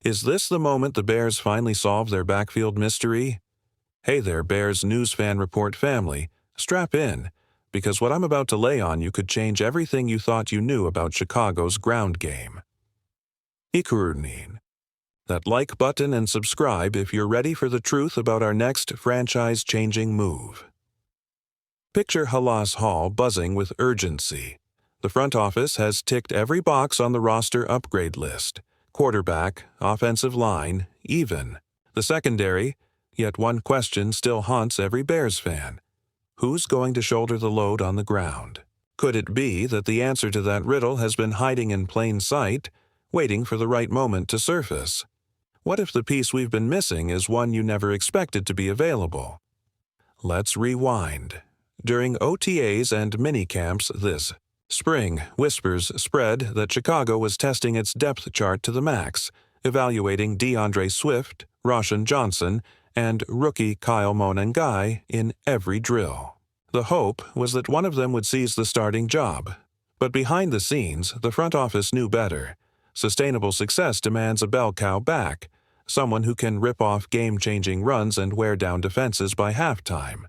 Is this the moment the Bears finally solve their backfield mystery? Hey there, Bears News Fan Report family. Strap in, because what I'm about to lay on you could change everything you thought you knew about Chicago's ground game. Ikurunin. That like button and subscribe if you're ready for the truth about our next franchise-changing move. Picture Halas Hall buzzing with urgency. The front office has ticked every box on the roster upgrade list. Quarterback, offensive line, even. The secondary, yet one question still haunts every Bears fan. Who's going to shoulder the load on the ground? Could it be that the answer to that riddle has been hiding in plain sight, waiting for the right moment to surface? What if the piece we've been missing is one you never expected to be available? Let's rewind. During OTAs and minicamps this spring, whispers spread that Chicago was testing its depth chart to the max, evaluating DeAndre Swift, Roshan Johnson, and rookie Kyle Monangai in every drill. The hope was that one of them would seize the starting job. But behind the scenes, the front office knew better. Sustainable success demands a bell cow back, someone who can rip off game-changing runs and wear down defenses by halftime.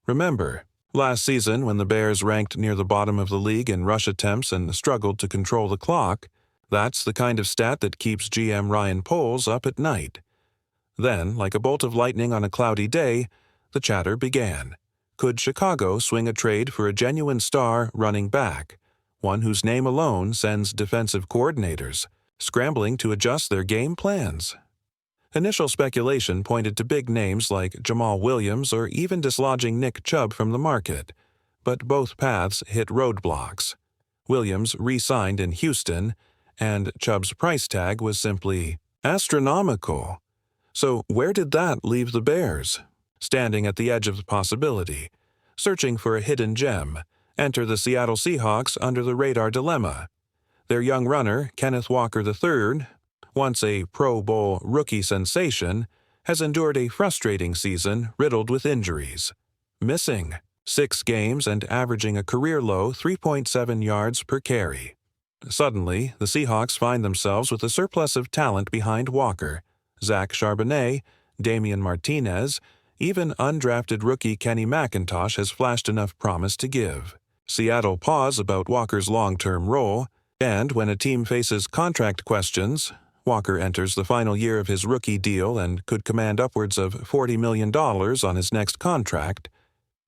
Remember, last season when the Bears ranked near the bottom of the league in rush attempts and struggled to control the clock? That's the kind of stat that keeps GM Ryan Poles up at night. Then, like a bolt of lightning on a cloudy day, the chatter began. Could Chicago swing a trade for a genuine star running back, one whose name alone sends defensive coordinators scrambling to adjust their game plans? Initial speculation pointed to big names like Jamal Williams or even dislodging Nick Chubb from the market, but both paths hit roadblocks. Williams re-signed in Houston, and Chubb's price tag was simply astronomical. So where did that leave the Bears? Standing at the edge of the possibility, searching for a hidden gem, enter the Seattle Seahawks under the radar dilemma. Their young runner, Kenneth Walker III, once a Pro Bowl rookie sensation, has endured a frustrating season riddled with injuries. Missing 6 games and averaging a career-low 3.7 yards per carry. Suddenly, the Seahawks find themselves with a surplus of talent behind Walker. Zach Charbonnet, Damian Martinez, even undrafted rookie Kenny McIntosh has flashed enough promise to give. Seattle pause about Walker's long-term role, and when a team faces contract questions, Walker enters the final year of his rookie deal and could command upwards of $40 million on his next contract.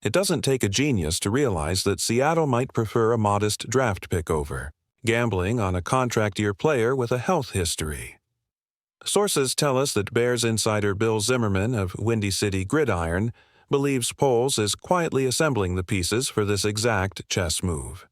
It doesn't take a genius to realize that Seattle might prefer a modest draft pick over gambling on a contract-year player with a health history. Sources tell us that Bears insider Bill Zimmerman of Windy City Gridiron believes Poles is quietly assembling the pieces for this exact chess move.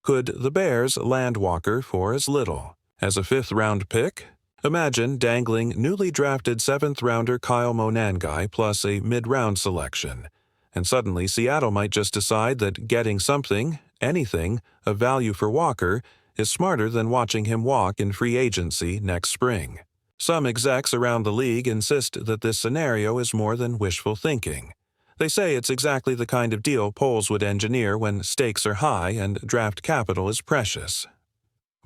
Could the Bears land Walker for as little as a 5th-round pick? Imagine dangling newly drafted 7th-rounder Kyle Monangai plus a mid-round selection, and suddenly Seattle might just decide that getting something, anything, of value for Walker is smarter than watching him walk in free agency next spring. Some execs around the league insist that this scenario is more than wishful thinking. They say it's exactly the kind of deal Poles would engineer when stakes are high and draft capital is precious.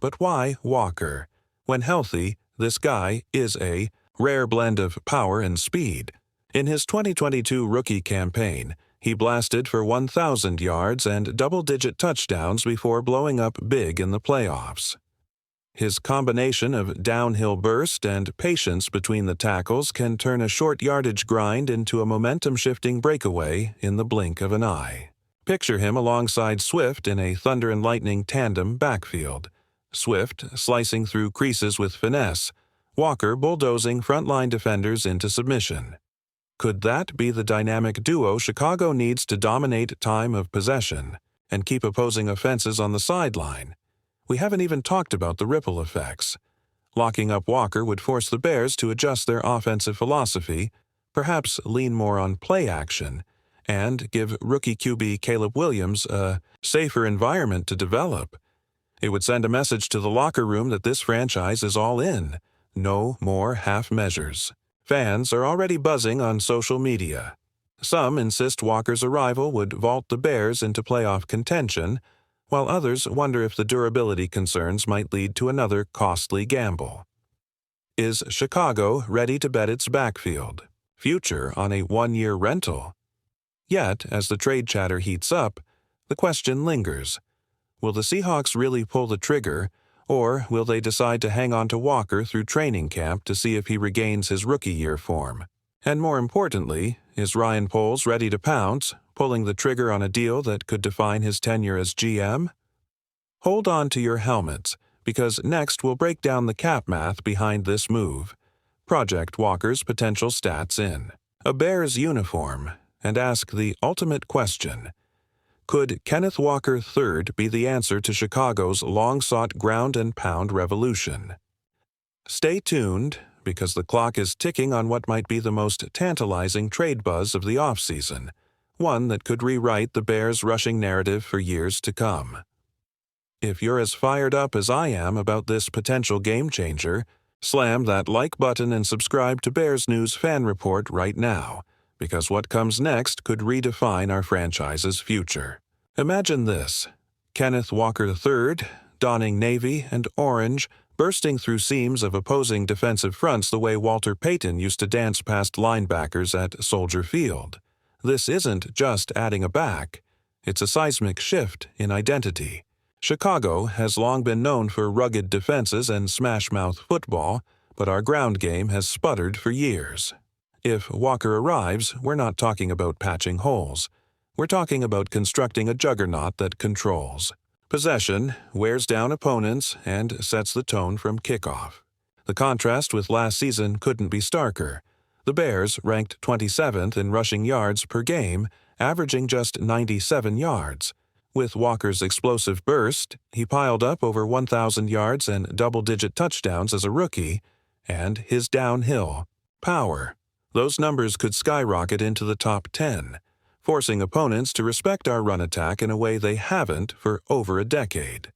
But why Walker? When healthy, this guy is a rare blend of power and speed. In his 2022 rookie campaign, he blasted for 1,000 yards and double-digit touchdowns before blowing up big in the playoffs. His combination of downhill burst and patience between the tackles can turn a short yardage grind into a momentum-shifting breakaway in the blink of an eye. Picture him alongside Swift in a thunder and lightning tandem backfield. Swift slicing through creases with finesse, Walker bulldozing frontline defenders into submission. Could that be the dynamic duo Chicago needs to dominate time of possession and keep opposing offenses on the sideline? We haven't even talked about the ripple effects. Locking up Walker would force the Bears to adjust their offensive philosophy, perhaps lean more on play action, and give rookie QB Caleb Williams a safer environment to develop. It would send a message to the locker room that this franchise is all in. No more half measures. Fans are already buzzing on social media. Some insist Walker's arrival would vault the Bears into playoff contention, while others wonder if the durability concerns might lead to another costly gamble. Is Chicago ready to bet its backfield future on a one-year rental? Yet, as the trade chatter heats up, the question lingers. Will the Seahawks really pull the trigger, or will they decide to hang on to Walker through training camp to see if he regains his rookie year form? And more importantly, is Ryan Poles ready to pounce, pulling the trigger on a deal that could define his tenure as GM? Hold on to your helmets, because next we'll break down the cap math behind this move, project Walker's potential stats in a Bears uniform, and ask the ultimate question. Could Kenneth Walker III be the answer to Chicago's long-sought ground and pound revolution? Stay tuned, because the clock is ticking on what might be the most tantalizing trade buzz of the offseason, one that could rewrite the Bears' rushing narrative for years to come. If you're as fired up as I am about this potential game-changer, slam that like button and subscribe to Bears News Fan Report right now, because what comes next could redefine our franchise's future. Imagine this: Kenneth Walker III, donning navy and orange, bursting through seams of opposing defensive fronts the way Walter Payton used to dance past linebackers at Soldier Field. This isn't just adding a back, it's a seismic shift in identity. Chicago has long been known for rugged defenses and smash-mouth football, but our ground game has sputtered for years. If Walker arrives, we're not talking about patching holes. We're talking about constructing a juggernaut that controls possession, wears down opponents, and sets the tone from kickoff. The contrast with last season couldn't be starker. The Bears ranked 27th in rushing yards per game, averaging just 97 yards. With Walker's explosive burst, he piled up over 1,000 yards and double-digit touchdowns as a rookie, and his downhill power. Those numbers could skyrocket into the top 10, forcing opponents to respect our run attack in a way they haven't for over a decade.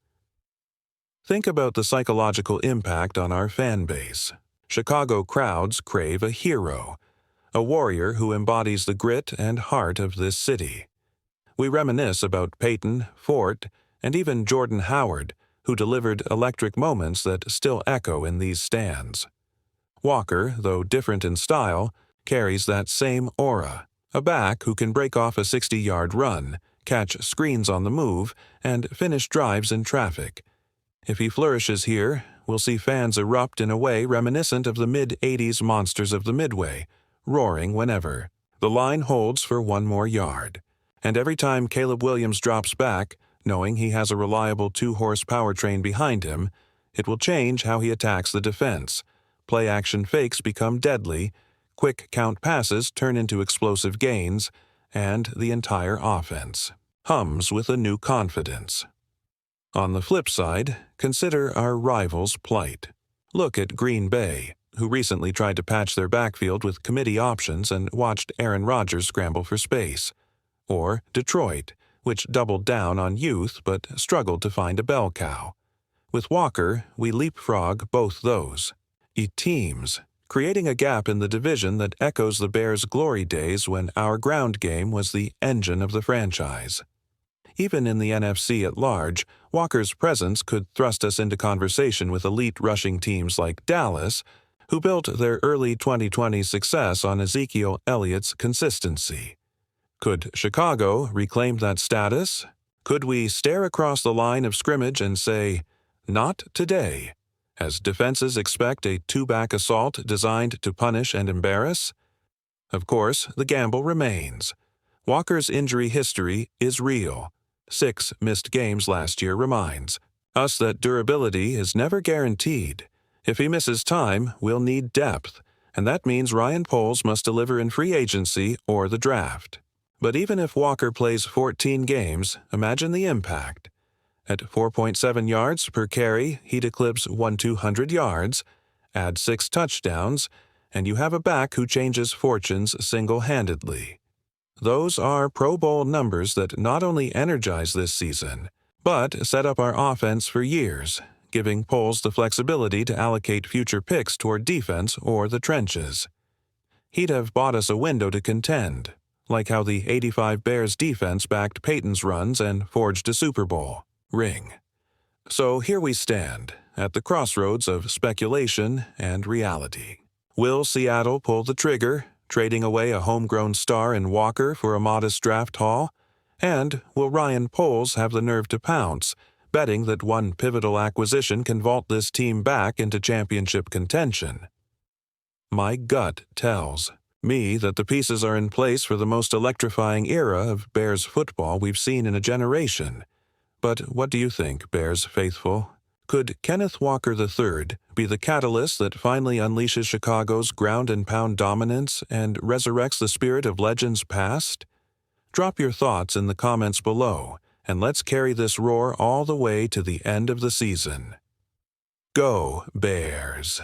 Think about the psychological impact on our fan base. Chicago crowds crave a hero, a warrior who embodies the grit and heart of this city. We reminisce about Peyton, Fort, and even Jordan Howard, who delivered electric moments that still echo in these stands. Walker, though different in style, carries that same aura, a back who can break off a 60-yard run, catch screens on the move, and finish drives in traffic. If he flourishes here, we'll see fans erupt in a way reminiscent of the mid-'80s monsters of the Midway, roaring whenever the line holds for one more yard. And every time Caleb Williams drops back, knowing he has a reliable 2-horse powertrain behind him, it will change how he attacks the defense. Play-action fakes become deadly, quick count passes turn into explosive gains, and the entire offense hums with a new confidence. On the flip side, consider our rivals' plight. Look at Green Bay, who recently tried to patch their backfield with committee options and watched Aaron Rodgers scramble for space. Or Detroit, which doubled down on youth but struggled to find a bell cow. With Walker, we leapfrog both those. It teams, creating a gap in the division that echoes the Bears' glory days when our ground game was the engine of the franchise. Even in the NFC at large, Walker's presence could thrust us into conversation with elite rushing teams like Dallas, who built their early 2020 success on Ezekiel Elliott's consistency. Could Chicago reclaim that status? Could we stare across the line of scrimmage and say, "Not today," as defenses expect a two-back assault designed to punish and embarrass? Of course, the gamble remains. Walker's injury history is real. 6 missed games last year reminds us that durability is never guaranteed. If he misses time, we'll need depth, and that means Ryan Poles must deliver in free agency or the draft. But even if Walker plays 14 games, imagine the impact. At 4.7 yards per carry, he'd eclipse 1,200 yards, add 6 touchdowns, and you have a back who changes fortunes single-handedly. Those are Pro Bowl numbers that not only energize this season, but set up our offense for years, giving Poles the flexibility to allocate future picks toward defense or the trenches. He'd have bought us a window to contend, like how the '85 Bears defense backed Peyton's runs and forged a Super Bowl ring. So here we stand, at the crossroads of speculation and reality. Will Seattle pull the trigger, trading away a homegrown star in Walker for a modest draft haul? And will Ryan Poles have the nerve to pounce, betting that one pivotal acquisition can vault this team back into championship contention? My gut tells me that the pieces are in place for the most electrifying era of Bears football we've seen in a generation. But what do you think, Bears faithful? Could Kenneth Walker III be the catalyst that finally unleashes Chicago's ground-and-pound dominance and resurrects the spirit of legends past? Drop your thoughts in the comments below, and let's carry this roar all the way to the end of the season. Go, Bears!